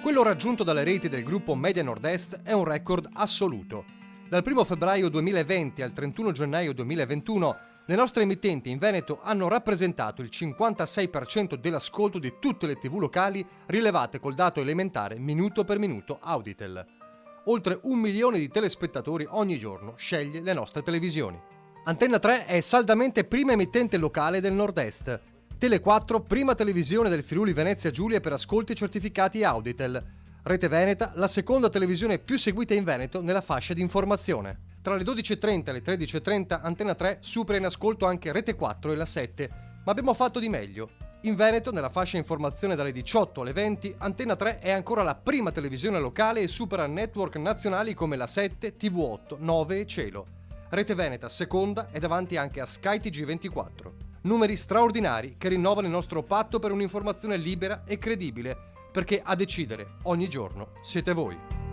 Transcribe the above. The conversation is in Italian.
Quello raggiunto dalle reti del gruppo Media Nord-Est è un record assoluto. Dal 1 febbraio 2020 al 31 gennaio 2021, le nostre emittenti in Veneto hanno rappresentato il 56% dell'ascolto di tutte le TV locali rilevate col dato elementare minuto per minuto Auditel. Oltre 1 milione di telespettatori ogni giorno sceglie le nostre televisioni. Antenna 3 è saldamente prima emittente locale del Nord-Est. Tele 4, prima televisione del Friuli Venezia Giulia per ascolti certificati Auditel. Rete Veneta, la seconda televisione più seguita in Veneto nella fascia di informazione. Tra le 12.30 e le 13.30 Antenna 3 supera in ascolto anche Rete 4 e la 7, ma abbiamo fatto di meglio. In Veneto, nella fascia informazione dalle 18 alle 20, Antenna 3 è ancora la prima televisione locale e supera network nazionali come la 7, TV8, 9 e Cielo. Rete Veneta seconda è davanti anche a Sky TG24. Numeri straordinari che rinnovano il nostro patto per un'informazione libera e credibile, perché a decidere ogni giorno siete voi.